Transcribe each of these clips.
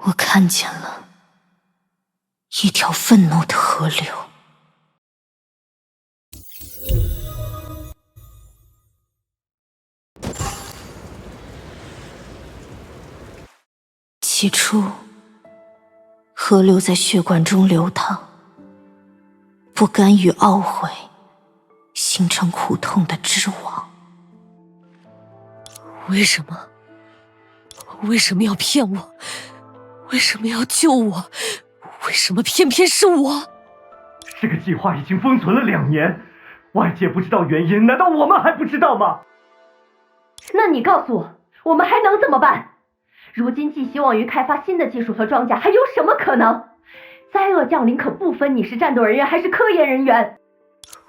我看见了一条愤怒的河流。起初，河流在血管中流淌，不甘与懊悔，形成苦痛的织网。为什么？为什么要骗我？为什么要救我？为什么偏偏是我？这个计划已经封存了2年，外界不知道原因，难道我们还不知道吗？那你告诉我，我们还能怎么办？如今寄希望于开发新的技术和装甲，还有什么可能？灾厄降临可不分你是战斗人员还是科研人员。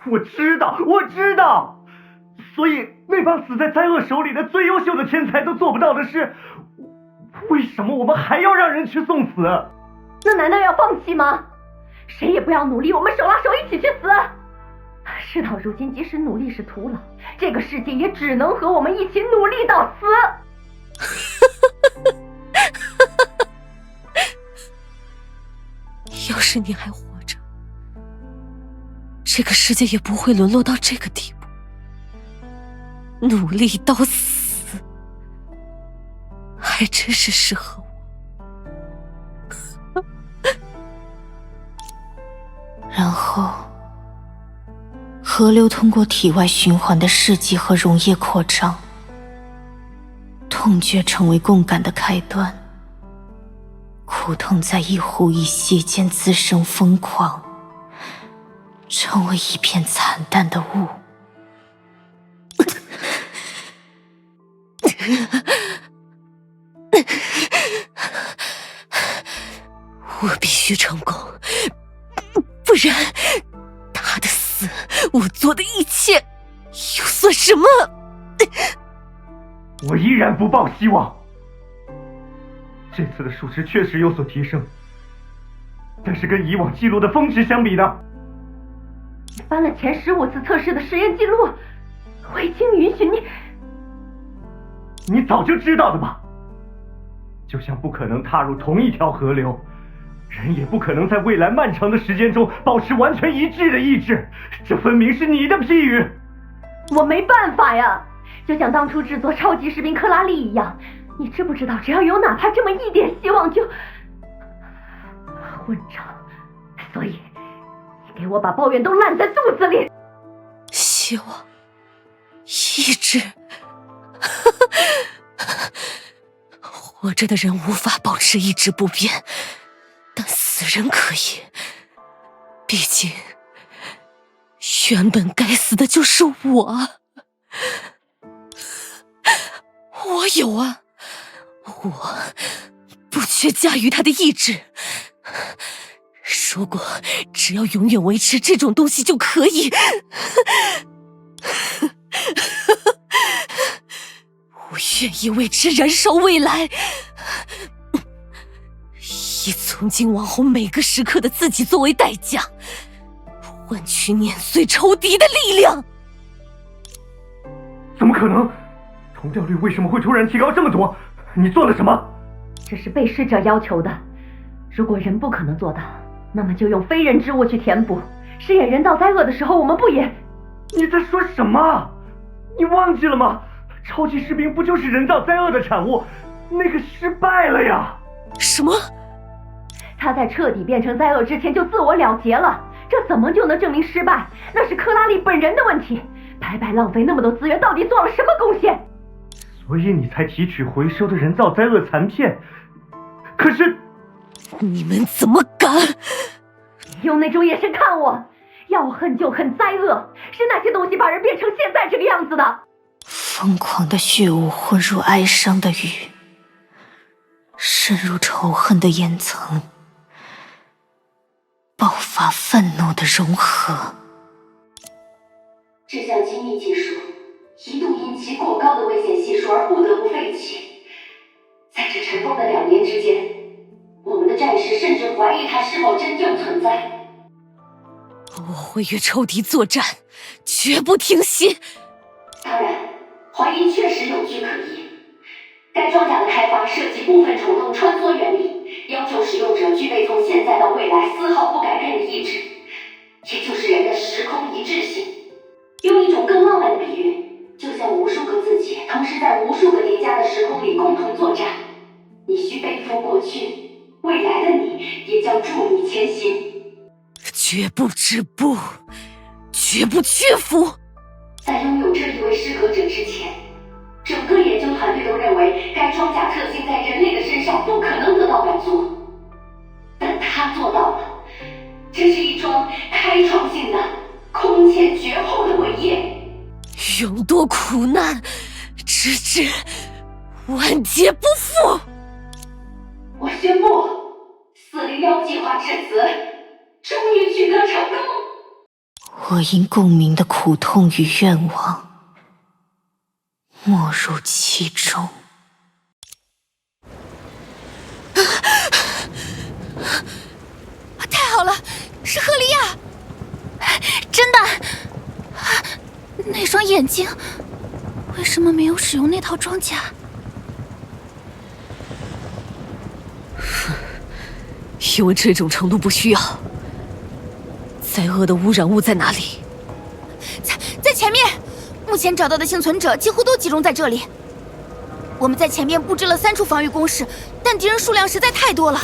我知道，所以那帮死在灾厄手里的最优秀的天才都做不到的事，为什么我们还要让人去送死？那难道要放弃吗？谁也不要努力，我们手拉手一起去死。事到如今，即使努力是徒劳，这个世界也只能和我们一起努力到死。要是你还活着，这个世界也不会沦落到这个地步。努力到死，还真是适合我。然后，河流通过体外循环的试剂和溶液扩张，痛觉成为共感的开端，苦痛在一呼一吸间滋生疯狂，成为一片惨淡的雾。我必须成功，不然他的死，我做的一切又算什么？我依然不抱希望。这次的数值确实有所提升，但是跟以往记录的峰值相比呢？翻了前15次测试的实验记录，我已经允许你。你早就知道的吧？就像不可能踏入同一条河流，人也不可能在未来漫长的时间中保持完全一致的意志，这分明是你的批语。我没办法呀，就像当初制作超级士兵克拉丽一样，你知不知道，只要有哪怕这么一点希望就混账。所以你给我把抱怨都烂在肚子里。希望，意志。活着的人无法保持意志不变，但死人可以。毕竟原本该死的就是我。我有啊，我不缺驾驭他的意志。如果只要永远维持这种东西就可以。我愿意为之燃烧未来，以从今往后每个时刻的自己作为代价，换取碾碎仇敌的力量。怎么可能？同调率为什么会突然提高这么多？你做了什么？这是被试者要求的。如果人不可能做到，那么就用非人之物去填补。饰演人道灾厄的时候，我们不也……你在说什么？你忘记了吗？超级士兵不就是人造灾厄的产物？那个失败了呀！什么？他在彻底变成灾厄之前就自我了结了，这怎么就能证明失败？那是克拉丽本人的问题，白白浪费那么多资源，到底做了什么贡献？所以你才提取回收的人造灾厄残片。可是，你们怎么敢？用那种眼神看我，要恨就恨灾厄，是那些东西把人变成现在这个样子的。疯狂的血雾混入哀伤的雨，渗入仇恨的岩层，爆发愤怒的融合。这项精密技术一度因其过高的危险系数而不得不废弃。在这尘封的2年之间，我们的战士甚至怀疑它是否真正存在。我会与仇敌作战，绝不停息。当然，怀疑确实有据可依。该装甲的开发涉及部分虫洞穿梭原理，具备从现在到未来丝毫不改变的意志，也就是人的时空一致性。用一种更浪漫的比喻，就像无数个自己同时在无数个叠加的时空里共同作战，你需背负过去，未来的你也将助你前行。绝不止步，绝不屈服。在拥有这一位适合者之前，整个研究团队都认为该装甲特性在人类的身上不可能得到满足，但他做到了。这是一桩开创性的、空前绝后的伟业。勇夺苦难，直至万劫不复。我宣布，401计划致死，终于取得成功。我因共鸣的苦痛与愿望，没入其中。太好了，是赫利亚！真的，那双眼睛为什么没有使用那套装甲？因为这种程度不需要。灾厄的污染物在哪里？在前面，目前找到的幸存者几乎都集中在这里。我们在前面布置了3处防御工事，但敌人数量实在太多了，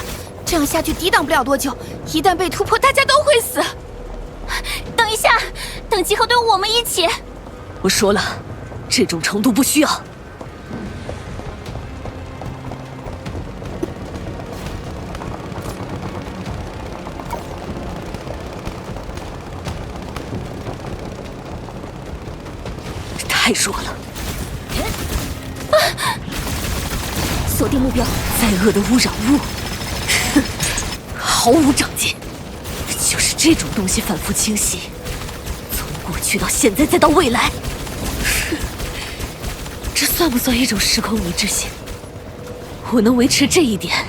这样下去抵挡不了多久。一旦被突破，大家都会死。等一下，等集合队伍我们一起。我说了，这种程度不需要。太弱了！锁定目标，灾厄的污染物，哼，毫无长进。就是这种东西反复清洗，从过去到现在再到未来，哼，这算不算一种时空一致性？我能维持这一点，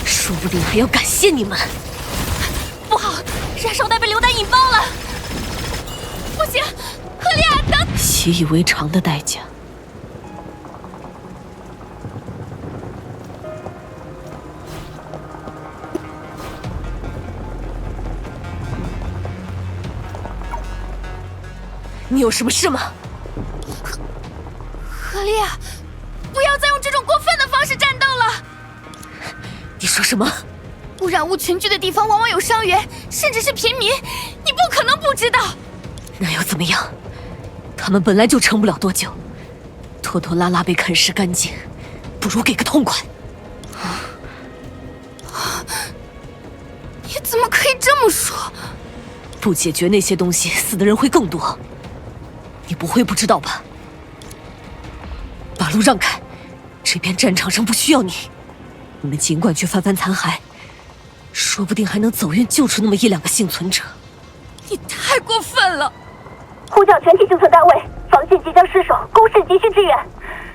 说不定还要感谢你们。不好，燃烧弹被榴弹引爆了！不行，赫利亚，等！习以为常的代价。你有什么事吗？赫利亚，不要再用这种过分的方式战斗了！你说什么？污染物群聚的地方往往有伤员，甚至是平民，你不可能不知道。那又怎么样？他们本来就撑不了多久，拖拖拉拉被啃食干净，不如给个痛快。你怎么可以这么说？不解决那些东西，死的人会更多。你不会不知道吧？把路让开，这边战场上不需要你。你们尽管去翻翻残骸，说不定还能走运救出那么1-2个幸存者。你太过分了！呼叫全体幸存单位，防线即将失守，攻势急需支援。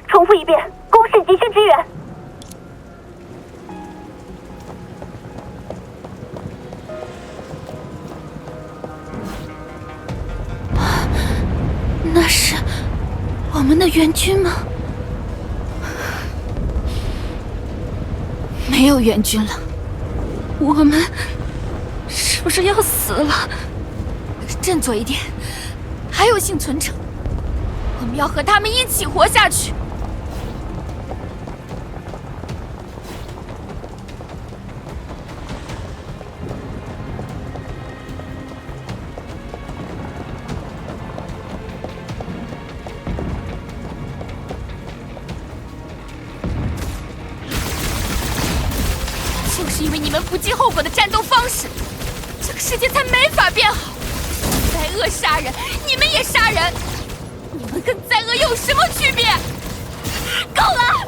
重复一遍，攻势急需支援。那是我们的援军吗？没有援军了，我们是不是要死了？振作一点，还有幸存者，我们要和他们一起活下去。就是因为你们不计后果的战斗方式，这个世界才没法变好。灾厄杀人，你们也杀人，你们跟灾厄有什么区别？够了，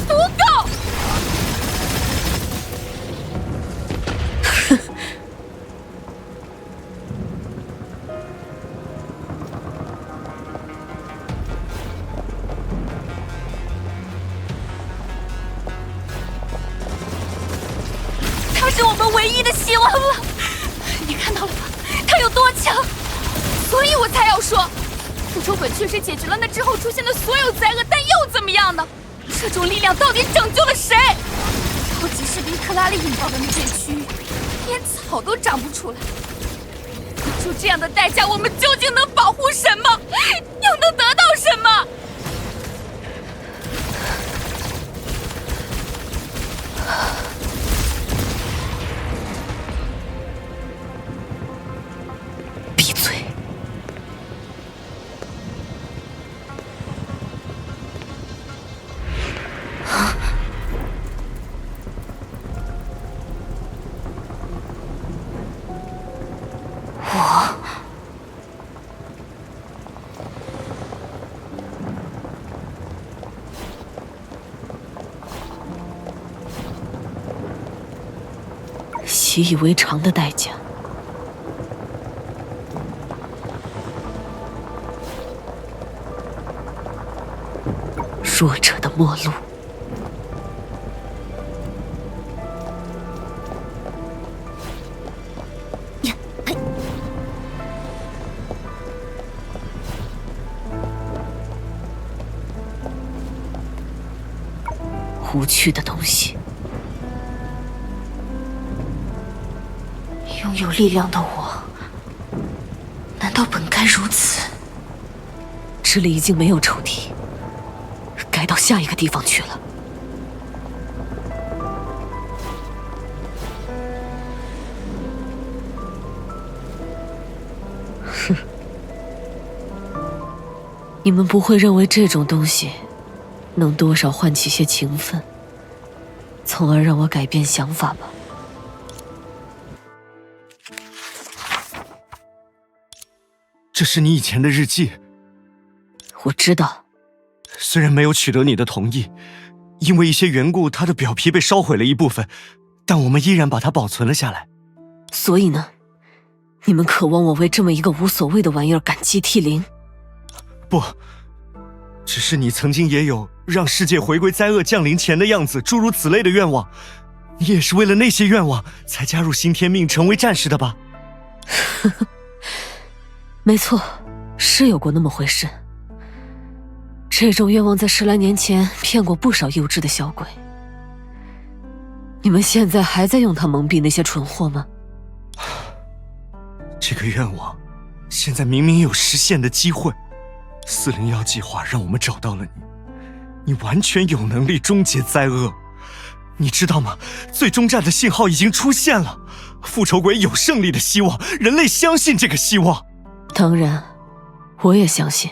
不够！他是我们唯一的希望了，你看到了吧？他有多强，所以我才要说，复仇鬼确实解决了那之后出现的所有灾厄，但又怎么样呢？这种力量到底拯救了谁？超级士兵克拉利引爆的那片区域，连草都长不出来。付出这样的代价，我们究竟能保护什么？又能得到什么？闭嘴！习以为常的代价。弱者的末路。无趣的东西。拥有力量的我，难道本该如此？这里已经没有仇敌，该到下一个地方去了。哼，你们不会认为这种东西能多少唤起些情分，从而让我改变想法吧？这是你以前的日记。我知道，虽然没有取得你的同意，因为一些缘故，它的表皮被烧毁了一部分，但我们依然把它保存了下来。所以呢，你们渴望我为这么一个无所谓的玩意儿感激涕零？不，只是你曾经也有让世界回归灾厄降临前的样子，诸如此类的愿望。你也是为了那些愿望才加入新天命，成为战士的吧？没错，是有过那么回事。这种愿望在10来年前骗过不少幼稚的小鬼。你们现在还在用它蒙蔽那些蠢货吗？这个愿望，现在明明有实现的机会。401计划让我们找到了你，你完全有能力终结灾厄。你知道吗？最终战的信号已经出现了，复仇鬼有胜利的希望，人类相信这个希望。当然，我也相信，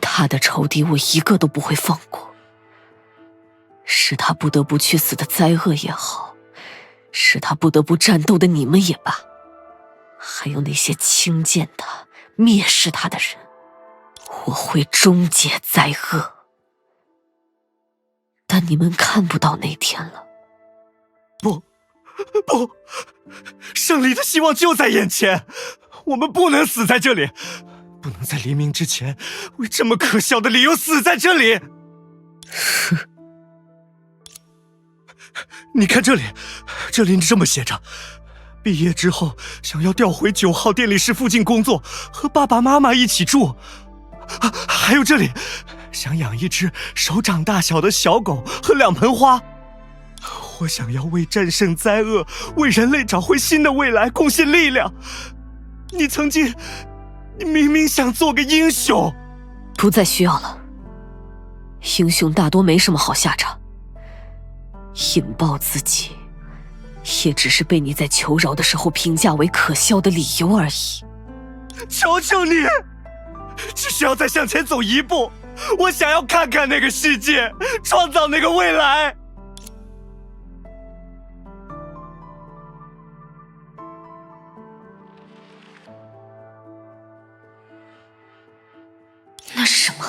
他的仇敌我一个都不会放过。是他不得不去死的灾厄也好，是他不得不战斗的你们也罢，还有那些轻贱他、蔑视他的人，我会终结灾厄。但你们看不到那天了。不，胜利的希望就在眼前，我们不能死在这里，不能在黎明之前为这么可笑的理由死在这里。你看这里这么写着：毕业之后想要调回9号电力室附近工作，和爸爸妈妈一起住。还有这里，想养一只手掌大小的小狗和2盆花。我想要为战胜灾厄，为人类找回新的未来贡献力量。你明明想做个英雄。不再需要了。英雄大多没什么好下场，引爆自己也只是被你在求饶的时候评价为可笑的理由而已。求求你，只需要再向前走一步，我想要看看那个世界，创造那个未来。那是什么？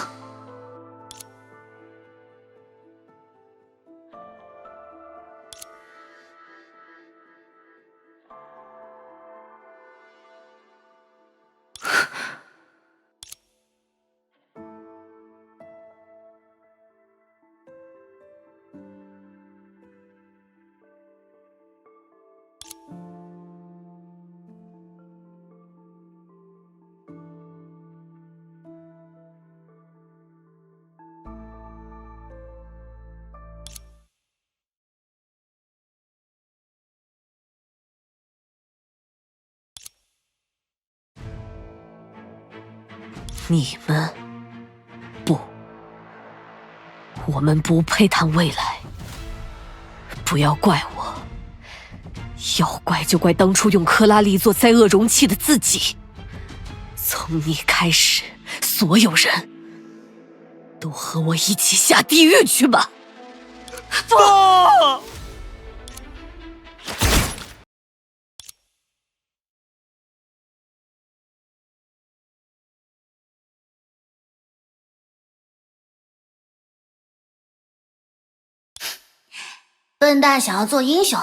你们不，我们不配谈未来。不要怪我，要怪就怪当初用克拉利做灾厄容器的自己。从你开始，所有人都和我一起下地狱去吧！不！笨蛋想要做英雄，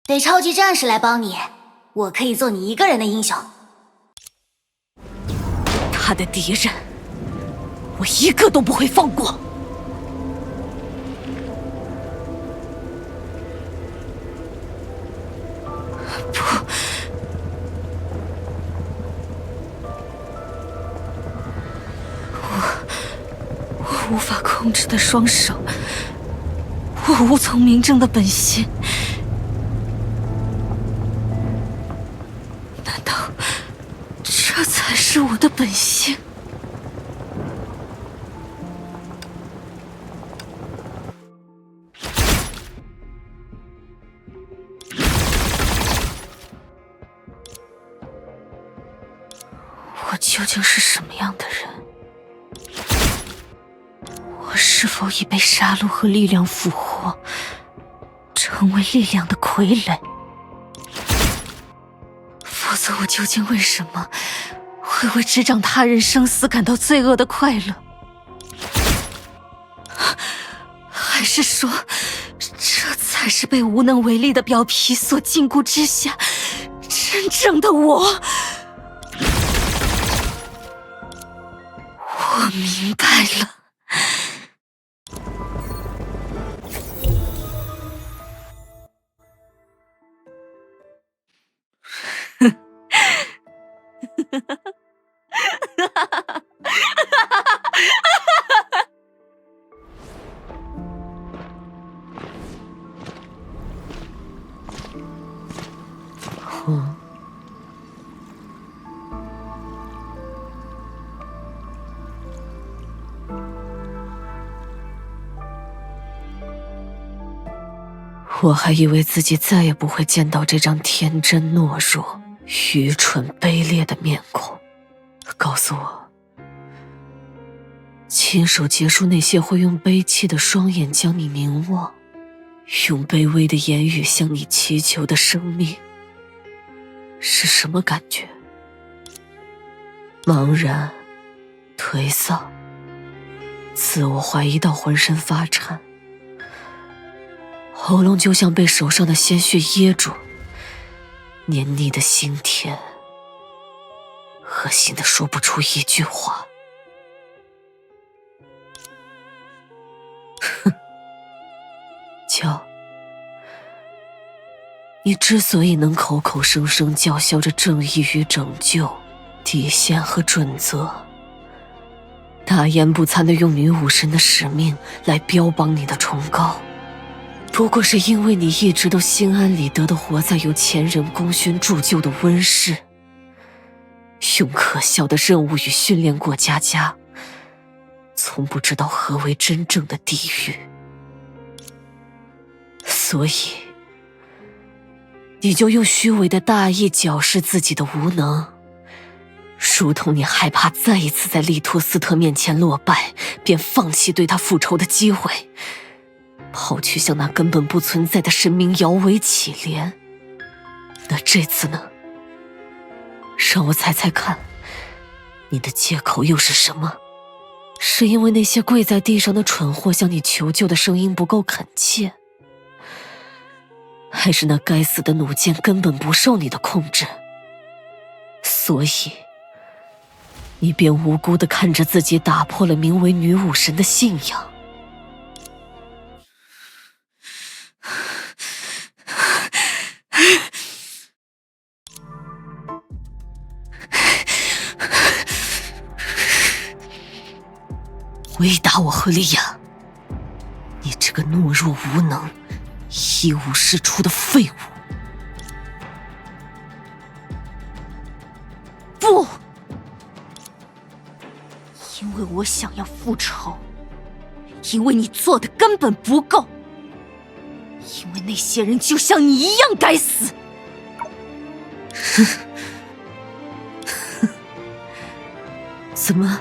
得超级战士来帮你。我可以做你一个人的英雄。他的敌人，我一个都不会放过。不，我无法控制的双手，我无从明证的本心，难道这才是我的本性？我究竟是什么样的人？我是否已被杀戮和力量俘获，成为力量的傀儡？否则我究竟为什么会为执掌他人生死感到罪恶的快乐？还是说，这才是被无能为力的表皮所禁锢之下真正的我？我明白了。我还以为自己再也不会见到这张天真懦弱、愚蠢卑劣的面孔。告诉我，亲手结束那些会用悲戚的双眼将你凝望，用卑微的言语向你祈求的生命，是什么感觉？茫然、颓丧，自我怀疑到浑身发颤，喉咙就像被手上的鲜血噎住，黏腻的心田，恶心的说不出一句话。哼，叫，你之所以能口口声声叫嚣着正义与拯救、底线和准则，大言不惭地用女武神的使命来标榜你的崇高，不过是因为你一直都心安理得地活在有前人功勋铸就的温室，用可笑的任务与训练过家家，从不知道何为真正的地狱。所以你就用虚伪的大义矫饰自己的无能，如同你害怕再一次在利托斯特面前落败，便放弃对他复仇的机会，跑去向那根本不存在的神明摇尾乞怜。那这次呢？让我猜猜看，你的借口又是什么？是因为那些跪在地上的蠢货向你求救的声音不够恳切，还是那该死的弩箭根本不受你的控制，所以你便无辜地看着自己打破了名为女武神的信仰？回答我，赫利亚，你这个懦弱无能、一无是处的废物！不，因为我想要复仇，因为你做的根本不够，因为那些人就像你一样该死。怎么，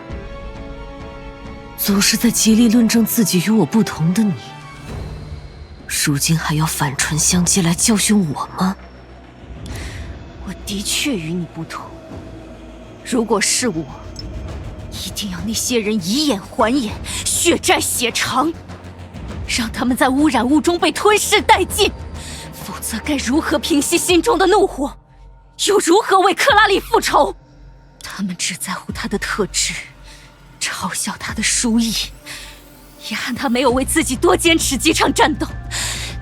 总是在极力论证自己与我不同的你，如今还要反唇相讥来教训我吗？我的确与你不同，如果是我，一定要那些人以眼还眼，血债血偿，让他们在污染物中被吞噬殆尽，否则该如何平息心中的怒火，又如何为克拉丽复仇？他们只在乎他的特质，嘲笑他的输赢，遗憾他没有为自己多坚持几场战斗。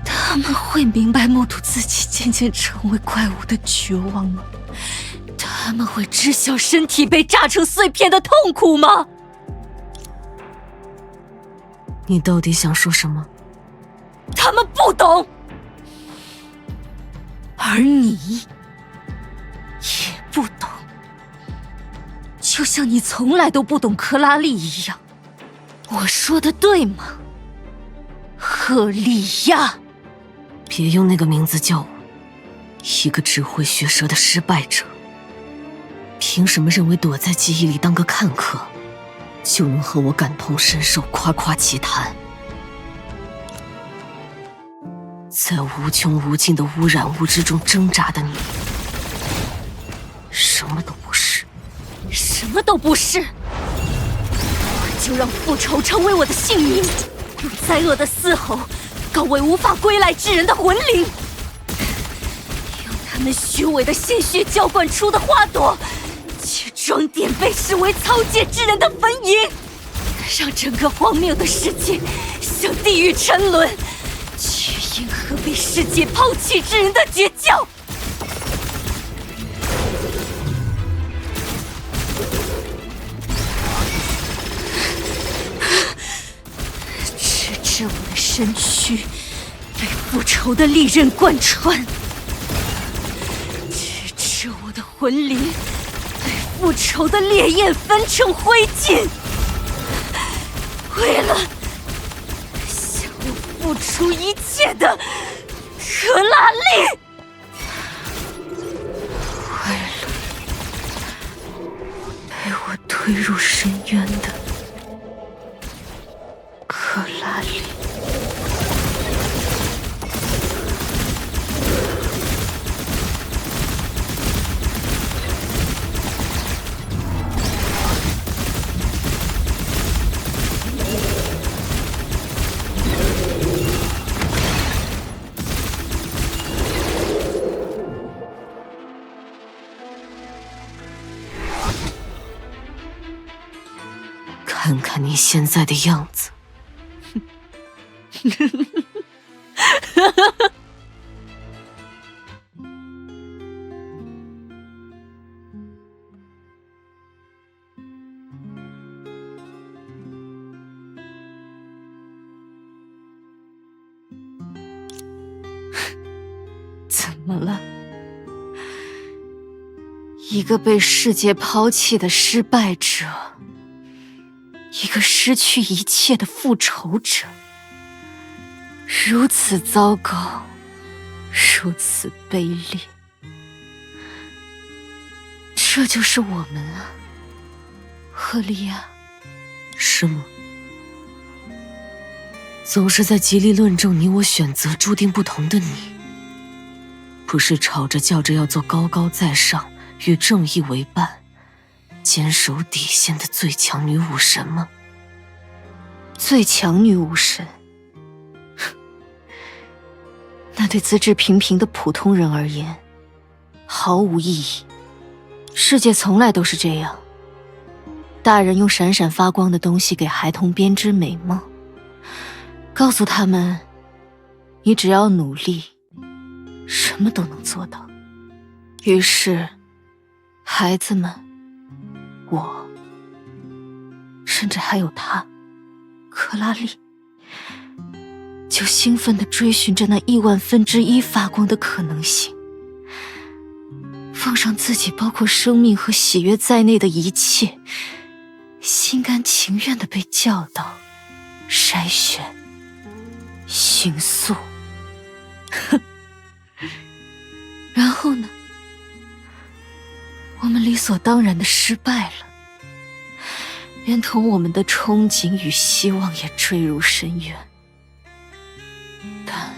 他们会明白目睹自己渐渐成为怪物的绝望吗？他们会知晓身体被炸成碎片的痛苦吗？你到底想说什么？他们不懂，而你也不懂，就像你从来都不懂克拉丽一样。我说的对吗，赫利亚？别用那个名字叫我，一个只会学舌的失败者。凭什么认为躲在记忆里当个看客，就能和我感同身受、夸夸其谈？在无穷无尽的污染物之中挣扎的你，什么都不是，什么都不是。我就让复仇成为我的姓名，用灾厄的嘶吼告慰无法归来之人的魂灵，用他们虚伪的鲜血浇灌出的花朵，去装点被视为草芥之人的坟茔，让整个荒谬的世界向地狱沉沦，去迎合被世界抛弃之人的绝叫。直至我的身躯被复仇的利刃贯穿，直至我的魂灵被复仇的烈焰焚成灰烬。为了向我付出一切的克拉丽，为了被我推入深渊的克拉丽。看看你现在的样子，怎么了？一个被世界抛弃的失败者，一个失去一切的复仇者，如此糟糕，如此卑劣。这就是我们啊，赫利亚。是吗？总是在极力论证你我选择注定不同的你，不是吵着叫着要做高高在上、与正义为伴、坚守底线的最强女武神吗？最强女武神？那对资质平平的普通人而言，毫无意义。世界从来都是这样，大人用闪闪发光的东西给孩童编织美梦，告诉他们，你只要努力，什么都能做到。于是，孩子们，我，甚至还有他，克拉丽，就兴奋地追寻着那10000分之1发光的可能性，放上自己包括生命和喜悦在内的一切，心甘情愿地被教导、筛选、寻溯。哼，然后呢？我们理所当然地失败了，连同我们的憧憬与希望也坠入深渊。但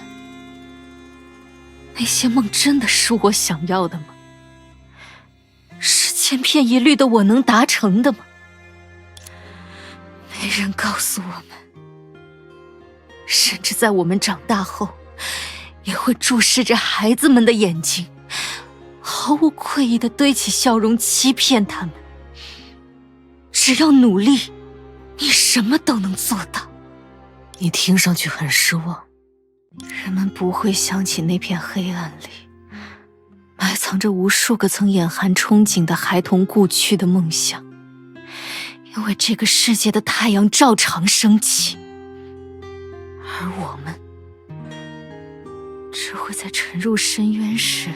那些梦真的是我想要的吗？是千篇一律的我能达成的吗？没人告诉我们，甚至在我们长大后，也会注视着孩子们的眼睛，毫无愧意地堆起笑容欺骗他们。只要努力，你什么都能做到。你听上去很失望。人们不会想起那片黑暗里埋藏着无数个曾眼含憧憬的孩童故去的梦想，因为这个世界的太阳照常升起，而我们只会在沉入深渊时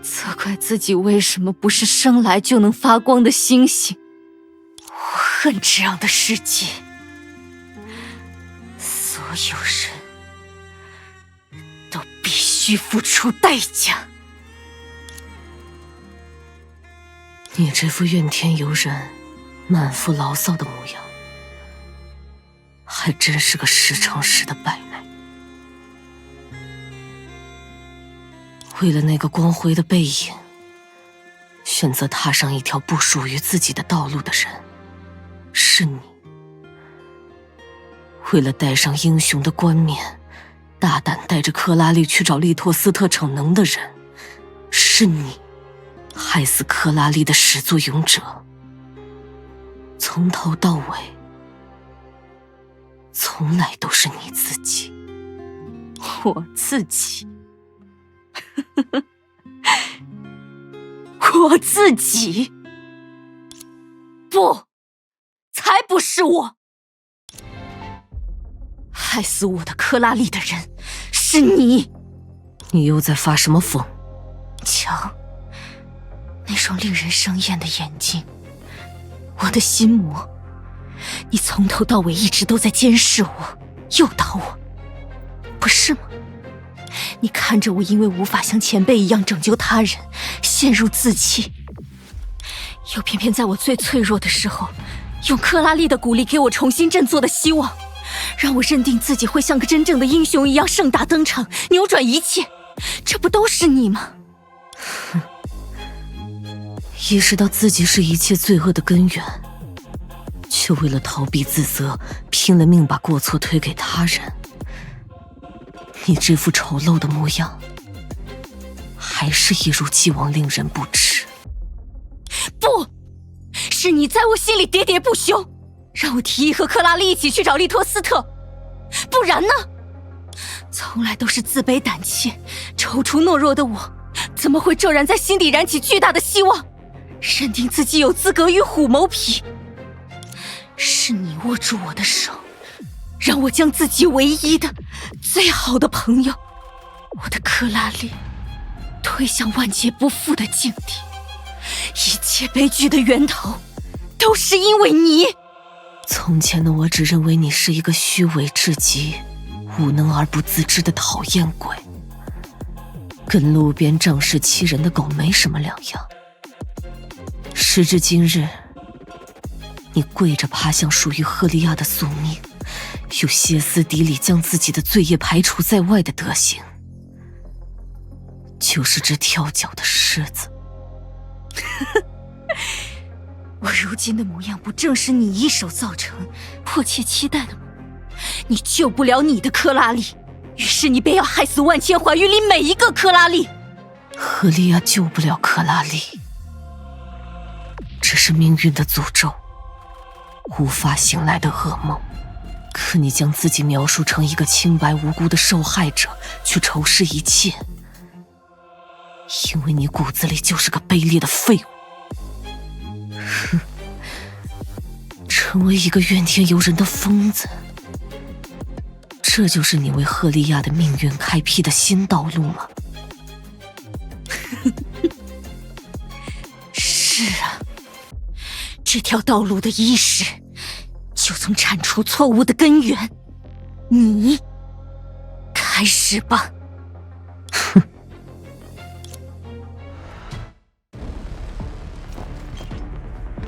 责怪自己为什么不是生来就能发光的星星。我恨这样的世界，所有人都必须付出代价。你这副怨天尤人、满腹牢骚的模样，还真是个10常10的败类。为了那个光辉的背影，选择踏上一条不属于自己的道路的人，是你；为了戴上英雄的冠冕，大胆带着克拉丽去找利托斯特逞能的人，是你；害死克拉丽的始作俑者，从头到尾，从来都是你自己。我自己我自己？不，才不是我！害死我的克拉丽的人是你！你又在发什么疯？瞧，那双令人生厌的眼睛，我的心魔，你从头到尾一直都在监视我，诱导我，不是吗？你看着我因为无法像前辈一样拯救他人，陷入自弃，又偏偏在我最脆弱的时候，用克拉丽的鼓励给我重新振作的希望，让我认定自己会像个真正的英雄一样盛大登场，扭转一切。这不都是你吗？意识到自己是一切罪恶的根源，却为了逃避自责，拼了命把过错推给他人。你这副丑陋的模样，还是一如既往令人不齿。不，是你在我心里喋喋不休，让我提议和克拉丽一起去找利托斯特，不然呢？从来都是自卑胆怯、踌躇懦弱的我，怎么会骤然在心底燃起巨大的希望，认定自己有资格与虎谋皮？是你握住我的手，让我将自己唯一的、最好的朋友，我的克拉丽，推向万劫不复的境地。一切悲剧的源头，都是因为你。从前的我只认为你是一个虚伪至极、无能而不自知的讨厌鬼，跟路边仗势欺人的狗没什么两样。时至今日，你跪着爬向属于赫利亚的宿命，又歇斯底里将自己的罪业排除在外的德行，就是只跳脚的狮子。我如今的模样，不正是你一手造成、迫切期待的吗？你救不了你的克拉丽，于是你便要害死万千怀孕里每一个克拉丽。赫利亚救不了克拉丽，这是命运的诅咒，无法醒来的噩梦。可你将自己描述成一个清白无辜的受害者，去仇视一切，因为你骨子里就是个卑劣的废物。哼，成为一个怨天尤人的疯子，这就是你为赫利亚的命运开辟的新道路吗？是啊，这条道路的伊始，就从铲除错误的根源，你开始吧。哼。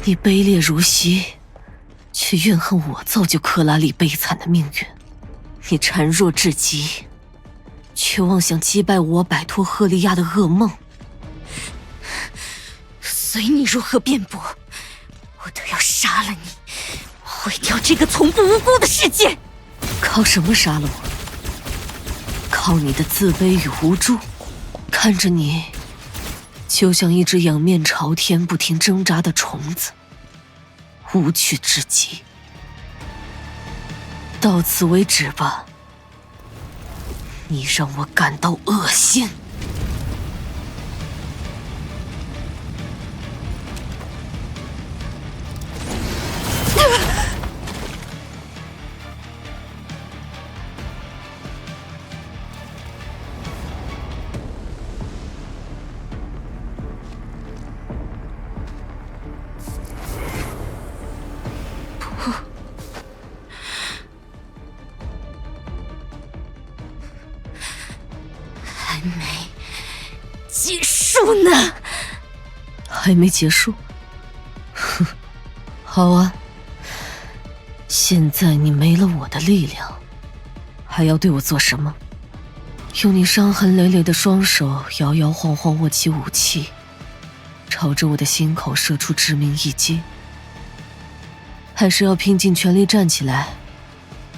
你卑劣如昔，却怨恨我造就克拉里悲惨的命运。你孱弱至极，却妄想击败我，摆脱赫利亚的噩梦。随你如何辩驳，我都要杀了你，毁掉这个从不无辜的世界。靠什么杀了我？靠你的自卑与无助。看着你，就像一只仰面朝天、不停挣扎的虫子，无趣至极。到此为止吧，你让我感到恶心。还没结束呢。还没结束？哼，好啊。现在你没了我的力量，还要对我做什么？用你伤痕累累的双手摇摇晃晃握起武器，朝着我的心口射出致命一击？还是要拼尽全力站起来，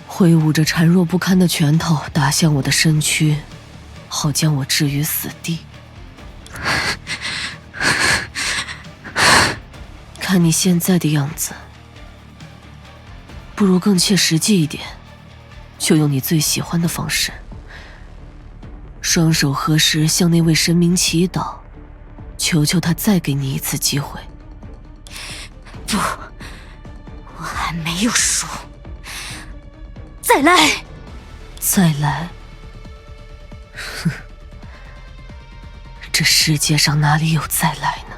挥舞着孱弱不堪的拳头打向我的身躯，好将我置于死地？看你现在的样子，不如更切实际一点，就用你最喜欢的方式，双手合十向那位神明祈祷，求求他再给你一次机会。不，我还没有输，再来，再来。哼，这世界上哪里有再来呢？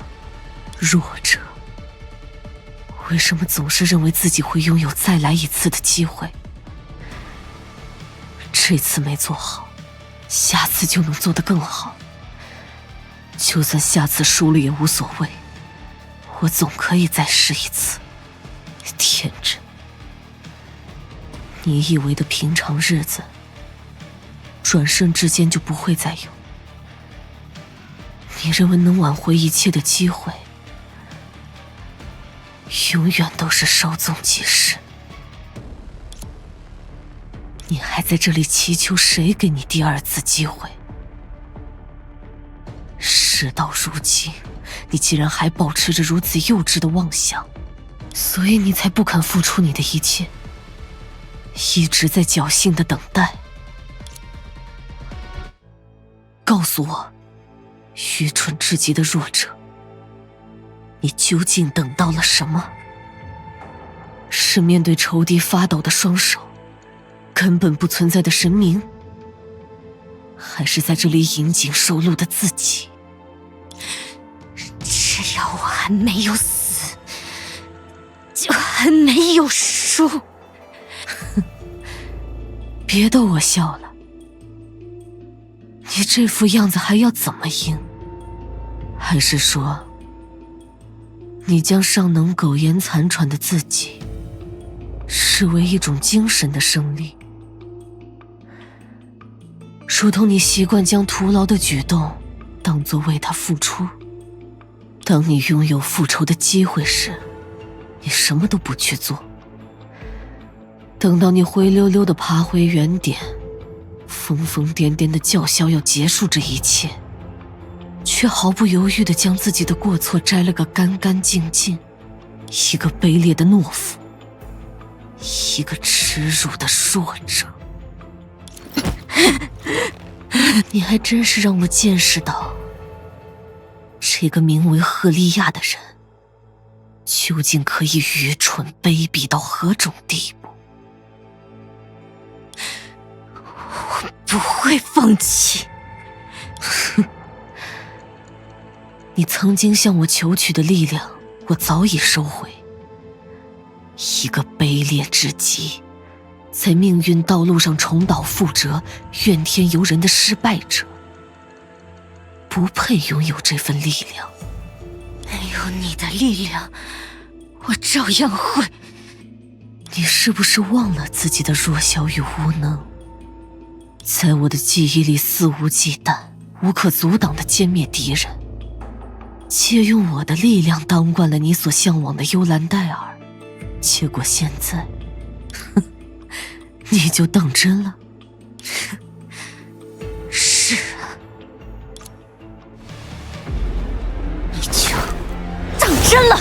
弱者，为什么总是认为自己会拥有再来一次的机会？这次没做好，下次就能做得更好。就算下次输了也无所谓，我总可以再试一次。天真，你以为的平常日子，转瞬之间就不会再有。你认为能挽回一切的机会，永远都是稍纵即逝。你还在这里祈求谁给你第二次机会？事到如今，你竟然还保持着如此幼稚的妄想，所以你才不肯付出你的一切，一直在侥幸的等待。告诉我，愚蠢至极的弱者，你究竟等到了什么？是面对仇敌发抖的双手，根本不存在的神明，还是在这里引颈受戮的自己？只要我还没有死，就还没有输。别逗我笑了，你这副样子还要怎么赢？还是说，你将尚能苟延残喘的自己视为一种精神的胜利？如同你习惯将徒劳的举动当作为他付出，当你拥有复仇的机会时，你什么都不去做。等到你灰溜溜地爬回原点，疯疯癫癫地叫嚣要结束这一切，却毫不犹豫地将自己的过错摘了个干干净净。一个卑劣的懦夫，一个耻辱的弱者。你还真是让我见识到，这个名为赫利亚的人究竟可以愚蠢卑鄙到何种地步。我不会放弃。哼，你曾经向我求取的力量，我早已收回。一个卑劣至极，在命运道路上重蹈覆辙、怨天尤人的失败者，不配拥有这份力量。没有你的力量，我照样会。你是不是忘了自己的弱小与无能？在我的记忆里肆无忌惮、无可阻挡地歼灭敌人，借用我的力量当惯了你所向往的幽兰戴尔，结果现在，哼，你就当真了？是啊，你就当真了。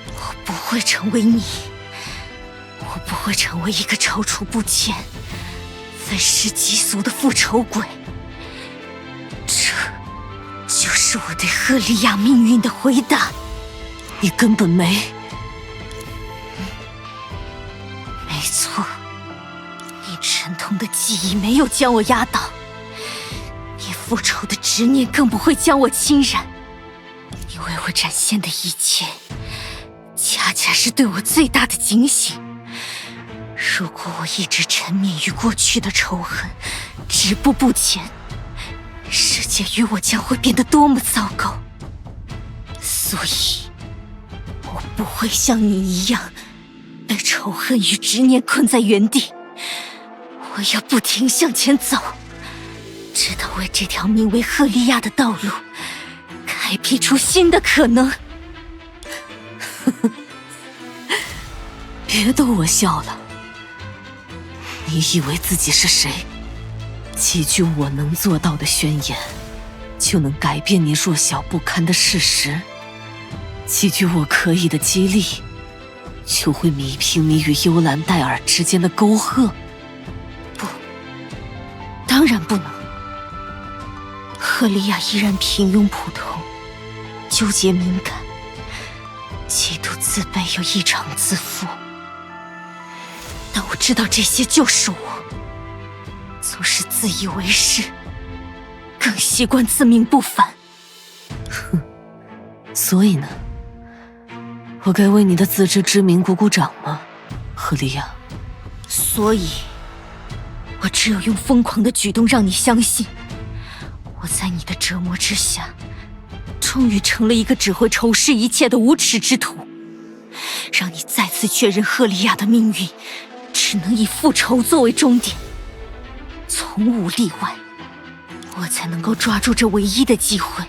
我不会成为你，我不会成为一个踌躇不前、愤世嫉俗的复仇鬼。这就是我对赫利亚命运的回答。你根本没错，你沉痛的记忆没有将我压倒，你复仇的执念更不会将我侵染。你为我展现的一切，恰恰是对我最大的警醒。如果我一直沉湎于过去的仇恨，止步不前，世界与我将会变得多么糟糕。所以，我不会像你一样被仇恨与执念困在原地。我要不停向前走，直到为这条名为赫利亚的道路开辟出新的可能。别逗我笑了。你以为自己是谁？几句我能做到的宣言，就能改变你弱小不堪的事实？几句我可以的激励，就会弭平你与幽兰戴尔之间的沟壑？不，当然不能。赫利亚依然平庸普通，纠结敏感，极度自卑又异常自负。但我知道这些就是我，总是自以为是，更习惯自命不凡。哼，所以呢？我该为你的自知之明鼓鼓掌吗，赫利亚？所以，我只有用疯狂的举动让你相信，我在你的折磨之下，终于成了一个只会仇视一切的无耻之徒，让你再次确认赫利亚的命运只能以复仇作为终点，从无例外，我才能够抓住这唯一的机会，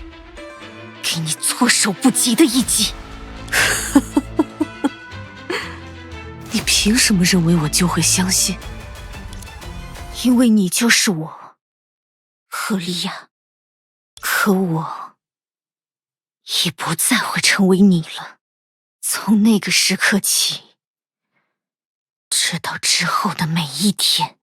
给你措手不及的一击。你凭什么认为我就会相信？因为你就是我，赫利亚。可我已不再会成为你了。从那个时刻起，直到之后的每一天。